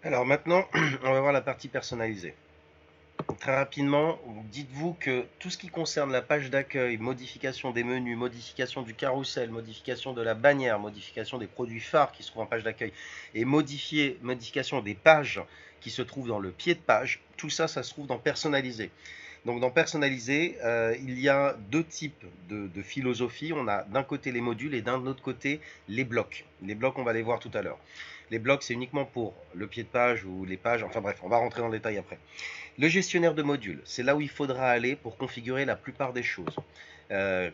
Alors maintenant, on va voir la partie personnalisée. Très rapidement, dites-vous que tout ce qui concerne la page d'accueil, modification des menus, modification du carrousel, modification de la bannière, modification des produits phares qui se trouvent en page d'accueil et modification des pages qui se trouvent dans le pied de page, tout ça, ça se trouve dans personnaliser. Donc dans personnaliser, il y a deux types de philosophie. On a d'un côté les modules et d'un autre côté les blocs. Les blocs, on va les voir tout à l'heure. Les blocs, c'est uniquement pour le pied de page ou les pages. Enfin bref, on va rentrer dans le détail après. Le gestionnaire de modules, c'est là où il faudra aller pour configurer la plupart des choses. Euh,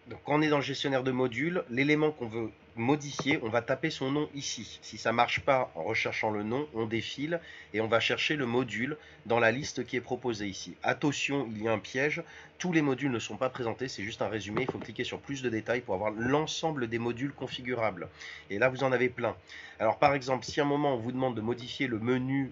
donc quand on est dans le gestionnaire de modules, l'élément qu'on veut modifier, on va taper son nom ici. Si ça ne marche pas en recherchant le nom, on défile et on va chercher le module dans la liste qui est proposée ici. Attention, il y a un piège. Tous les modules ne sont pas présentés, c'est juste un résumé. Il faut cliquer sur plus de détails pour avoir l'ensemble des modules configurables. Et là, vous en avez plein. Alors par exemple, si à un moment on vous demande de modifier le menu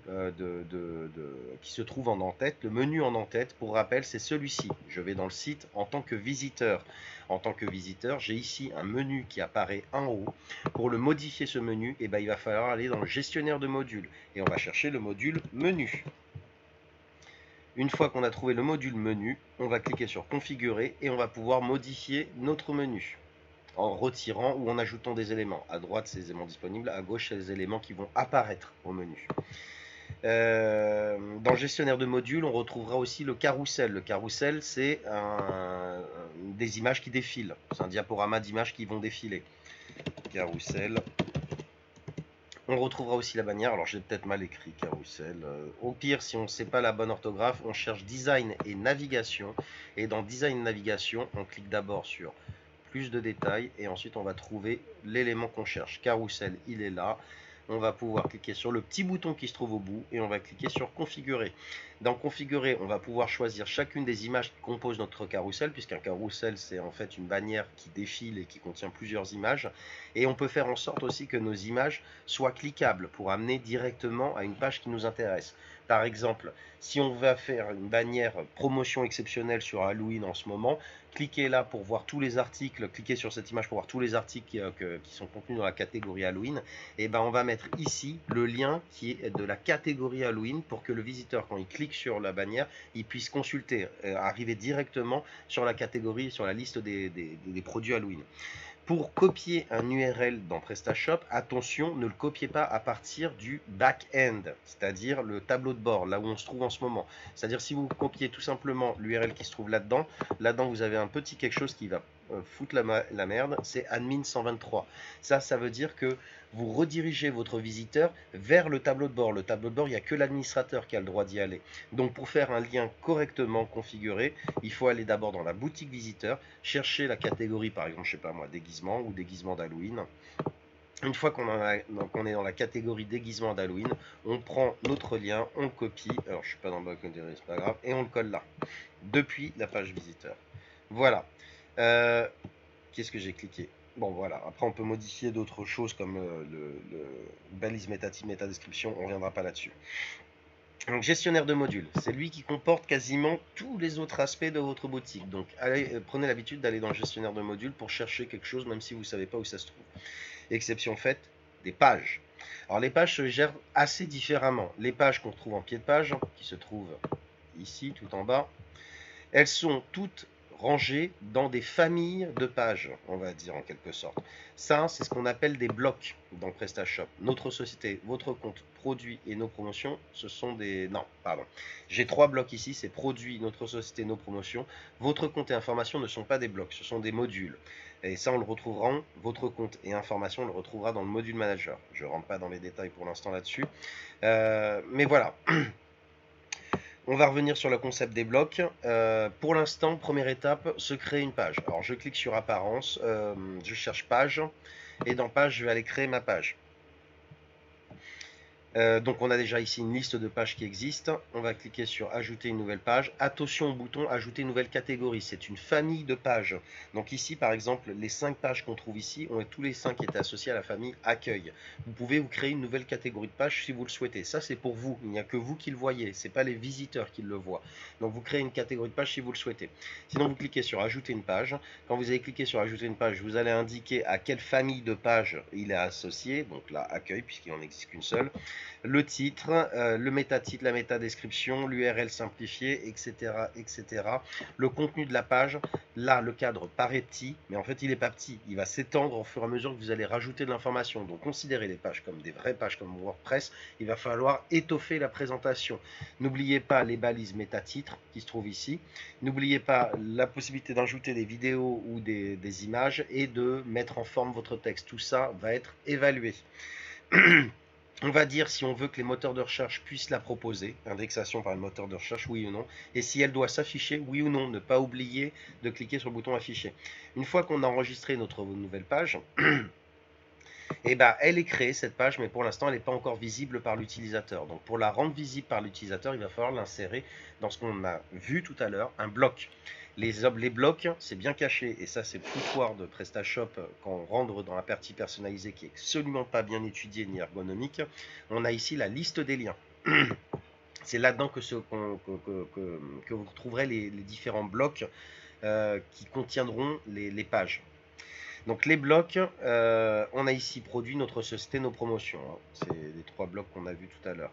qui se trouve en en-tête, le menu en en-tête, pour rappel, c'est celui-ci. Je vais dans le site en tant que visiteur. En tant que visiteur, j'ai ici un menu qui apparaît en haut. Pour le modifier ce menu, il va falloir aller dans le gestionnaire de modules et on va chercher le module menu. Une fois qu'on a trouvé le module menu, on va cliquer sur configurer et on va pouvoir modifier notre menu en retirant ou en ajoutant des éléments. À droite, c'est les éléments disponibles, à gauche, c'est les éléments qui vont apparaître au menu. Dans le gestionnaire de modules, on retrouvera aussi le carrousel. Le carrousel, c'est des images qui défilent. C'est un diaporama d'images qui vont défiler. Carrousel. On retrouvera aussi la bannière. Alors j'ai peut-être mal écrit carrousel. Au pire, si on ne sait pas la bonne orthographe, on cherche design et navigation. Et dans design et navigation, on clique d'abord sur plus de détails et ensuite on va trouver l'élément qu'on cherche. Carrousel, il est là. On va pouvoir cliquer sur le petit bouton qui se trouve au bout et on va cliquer sur configurer. Dans configurer, on va pouvoir choisir chacune des images qui composent notre carrousel, puisqu'un carrousel c'est en fait une bannière qui défile et qui contient plusieurs images. Et on peut faire en sorte aussi que nos images soient cliquables pour amener directement à une page qui nous intéresse. Par exemple, si on va faire une bannière promotion exceptionnelle sur Halloween en ce moment, cliquez là pour voir tous les articles, cliquez sur cette image pour voir tous les articles qui sont contenus dans la catégorie Halloween, et ben on va mettre ici le lien qui est de la catégorie Halloween pour que le visiteur, quand il clique sur la bannière, il puisse consulter, arriver directement sur la catégorie, sur la liste des produits Halloween. Pour copier un URL dans PrestaShop, attention, ne le copiez pas à partir du back-end, c'est-à-dire le tableau de bord, là où on se trouve en ce moment. C'est-à-dire si vous copiez tout simplement l'URL qui se trouve là-dedans, vous avez un petit quelque chose qui va foutre la merde, c'est admin 123. Ça veut dire que vous redirigez votre visiteur vers le tableau de bord. Le tableau de bord, il n'y a que l'administrateur qui a le droit d'y aller. Donc pour faire un lien correctement configuré, il faut aller d'abord dans la boutique visiteur, chercher la catégorie, par exemple, je sais pas moi, déguisement ou déguisement d'Halloween. Une fois qu'on est dans la catégorie déguisement d'Halloween, on prend notre lien, on le copie, alors je suis pas dans le bloc intérieur, c'est pas grave, et on le colle là, depuis la page visiteur. Voilà. Euh, Qu'est-ce que j'ai cliqué? Bon voilà, après on peut modifier d'autres choses comme le balise métatype, métadescription, on ne reviendra pas là-dessus. Donc gestionnaire de modules, c'est lui qui comporte quasiment tous les autres aspects de votre boutique. Donc prenez l'habitude d'aller dans le gestionnaire de modules pour chercher quelque chose même si vous ne savez pas où ça se trouve. Exception faite des pages. Alors les pages se gèrent assez différemment. Les pages qu'on trouve en pied de page, qui se trouvent ici tout en bas, elles sont toutes rangées dans des familles de pages, on va dire en quelque sorte. Ça, c'est ce qu'on appelle des blocs dans PrestaShop. Notre société, votre compte, produits et nos promotions, ce sont des... Non, pardon. J'ai trois blocs ici, c'est produits, notre société, nos promotions. Votre compte et information ne sont pas des blocs, ce sont des modules. Et ça, on le retrouvera, votre compte et information, on le retrouvera dans le module manager. Je ne rentre pas dans les détails pour l'instant là-dessus. Mais voilà. On va revenir sur le concept des blocs. Pour l'instant, première étape, se créer une page. Alors je clique sur apparence, je cherche page, et dans page, je vais aller créer ma page. Donc on a déjà ici une liste de pages qui existent. On va cliquer sur ajouter une nouvelle page. Attention au bouton ajouter une nouvelle catégorie. C'est une famille de pages. Donc ici par exemple les 5 pages qu'on trouve ici ont tous les 5 été associés à la famille accueil. Vous pouvez vous créer une nouvelle catégorie de pages si vous le souhaitez. Ça c'est pour vous. Il n'y a que vous qui le voyez. Ce n'est pas les visiteurs qui le voient. Donc vous créez une catégorie de pages si vous le souhaitez. Sinon vous cliquez sur ajouter une page. Quand vous avez cliqué sur ajouter une page, vous allez indiquer à quelle famille de pages il est associé. Donc là accueil puisqu'il n'en existe qu'une seule, le titre, le métatitre, la métadescription, l'URL simplifiée, etc., etc. Le contenu de la page, là, le cadre paraît petit, mais en fait, il n'est pas petit. Il va s'étendre au fur et à mesure que vous allez rajouter de l'information. Donc, considérez les pages comme des vraies pages comme WordPress. Il va falloir étoffer la présentation. N'oubliez pas les balises métatitres qui se trouvent ici. N'oubliez pas la possibilité d'ajouter des vidéos ou des images et de mettre en forme votre texte. Tout ça va être évalué. On va dire si on veut que les moteurs de recherche puissent la proposer, indexation par le moteur de recherche, oui ou non, et si elle doit s'afficher, oui ou non, ne pas oublier de cliquer sur le bouton afficher. Une fois qu'on a enregistré notre nouvelle page, et ben, elle est créée cette page, mais pour l'instant elle n'est pas encore visible par l'utilisateur. Donc pour la rendre visible par l'utilisateur, il va falloir l'insérer dans ce qu'on a vu tout à l'heure, un bloc. Les blocs, c'est bien caché, et ça c'est le foutoir de PrestaShop quand on rentre dans la partie personnalisée qui est absolument pas bien étudiée ni ergonomique. On a ici la liste des liens. C'est là-dedans que vous retrouverez les différents blocs qui contiendront les pages. Donc les blocs, on a ici produit notre société, nos promotions. Hein. C'est les 3 blocs qu'on a vus tout à l'heure.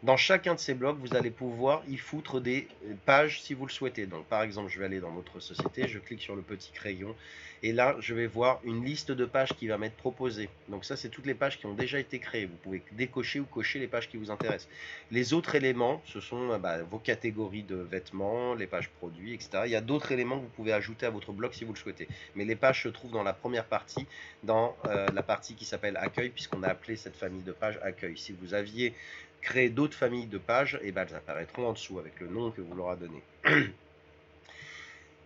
Dans chacun de ces blocs, vous allez pouvoir y foutre des pages si vous le souhaitez. Donc par exemple, je vais aller dans notre société, je clique sur le petit crayon et là, je vais voir une liste de pages qui va m'être proposée. Donc ça, c'est toutes les pages qui ont déjà été créées. Vous pouvez décocher ou cocher les pages qui vous intéressent. Les autres éléments, ce sont vos catégories de vêtements, les pages produits, etc. Il y a d'autres éléments que vous pouvez ajouter à votre bloc si vous le souhaitez. Mais les pages se trouvent dans la première partie, dans la partie qui s'appelle accueil, puisqu'on a appelé cette famille de pages accueil. Si vous aviez créer d'autres familles de pages, et elles apparaîtront en dessous avec le nom que vous leur a donné.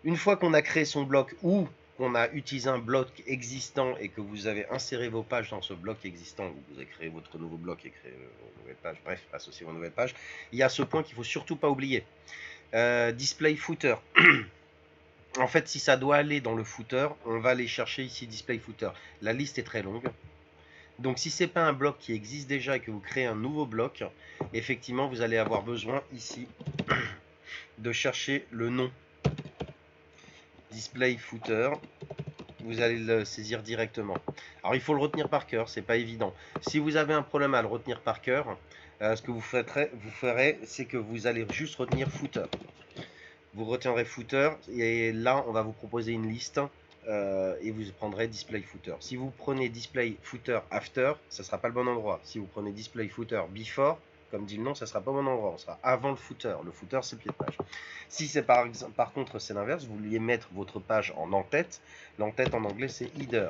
Une fois qu'on a créé son bloc ou qu'on a utilisé un bloc existant et que vous avez inséré vos pages dans ce bloc existant, vous avez créé votre nouveau bloc et créé une nouvelle page, bref, associé vos nouvelles pages, il y a ce point qu'il ne faut surtout pas oublier. Display footer. En fait, si ça doit aller dans le footer, on va aller chercher ici display footer. La liste est très longue. Donc si ce n'est pas un bloc qui existe déjà et que vous créez un nouveau bloc, effectivement vous allez avoir besoin ici de chercher le nom display footer. Vous allez le saisir directement. Alors il faut le retenir par cœur, c'est pas évident. Si vous avez un problème à le retenir par cœur, ce que vous ferez, c'est que vous allez juste retenir footer. Vous retiendrez footer et là on va vous proposer une liste et vous prendrez display footer. Si vous prenez display footer after, ça ne sera pas le bon endroit. Si vous prenez display footer before, comme dit le nom, ça ne sera pas au bon endroit. On sera avant le footer. Le footer, c'est le pied de page. Si c'est par contre c'est l'inverse, vous vouliez mettre votre page en en-tête. L'en-tête en anglais c'est header.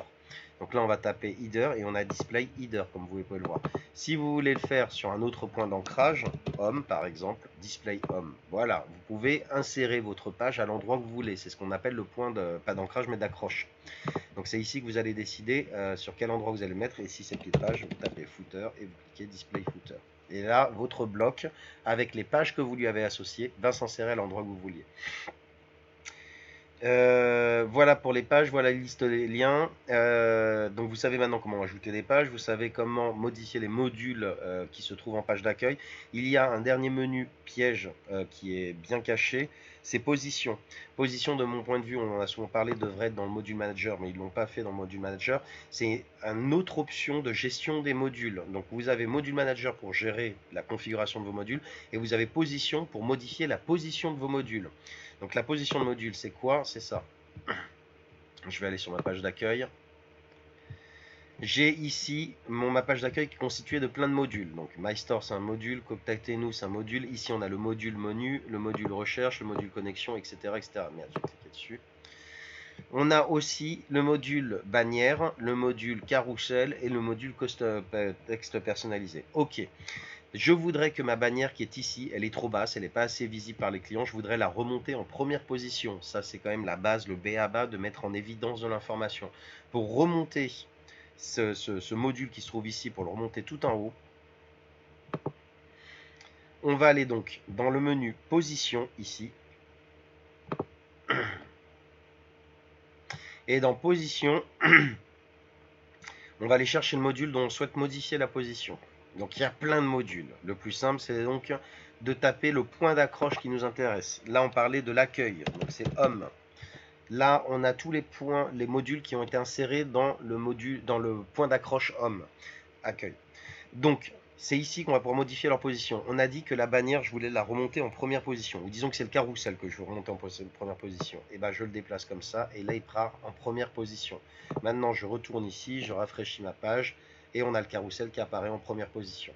Donc là on va taper header et on a display header comme vous pouvez le voir. Si vous voulez le faire sur un autre point d'ancrage, home par exemple, display home. Voilà, vous pouvez insérer votre page à l'endroit que vous voulez. C'est ce qu'on appelle le point de, pas d'ancrage mais d'accroche. Donc c'est ici que vous allez décider sur quel endroit vous allez le mettre. Et si c'est pied de page, vous tapez footer et vous cliquez display footer. Et là, votre bloc, avec les pages que vous lui avez associées, va s'insérer à l'endroit que vous vouliez. Voilà pour les pages, voilà la liste des liens. Donc vous savez maintenant comment ajouter des pages, vous savez comment modifier les modules qui se trouvent en page d'accueil. Il y a un dernier menu piège qui est bien caché, c'est position. Position, de mon point de vue, on en a souvent parlé, devrait être dans le module manager, mais ils ne l'ont pas fait dans le module manager. C'est une autre option de gestion des modules. Donc vous avez module manager pour gérer la configuration de vos modules et vous avez position pour modifier la position de vos modules. Donc la position de module, c'est quoi? C'est ça. Je vais aller sur ma page d'accueil. J'ai ici ma page d'accueil qui est constituée de plein de modules. Donc MyStore c'est un module, Contactez-nous c'est un module. Ici on a le module menu, le module recherche, le module connexion, etc. etc. Merde, je vais cliquer dessus. On a aussi le module bannière, le module carrousel et le module texte personnalisé. Ok. Je voudrais que ma bannière qui est ici, elle est trop basse, elle n'est pas assez visible par les clients. Je voudrais la remonter en première position. Ça, c'est quand même la base, le b.a-ba, de mettre en évidence de l'information. Pour remonter ce module qui se trouve ici, pour le remonter tout en haut, On va aller donc dans le menu position ici. Et dans position, on va aller chercher le module dont on souhaite modifier la position. Donc il y a plein de modules. Le plus simple, c'est donc de taper le point d'accroche qui nous intéresse. Là, on parlait de l'accueil, donc c'est homme. Là, on a tous les points, les modules qui ont été insérés dans le point d'accroche homme, accueil. Donc, c'est ici qu'on va pouvoir modifier leur position. On a dit que la bannière, je voulais la remonter en première position. Ou disons que c'est le carrousel que je veux remonter en première position. Et bien, je le déplace comme ça. Et là, il part en première position. Maintenant, je retourne ici, je rafraîchis ma page. Et on a le carrousel qui apparaît en première position.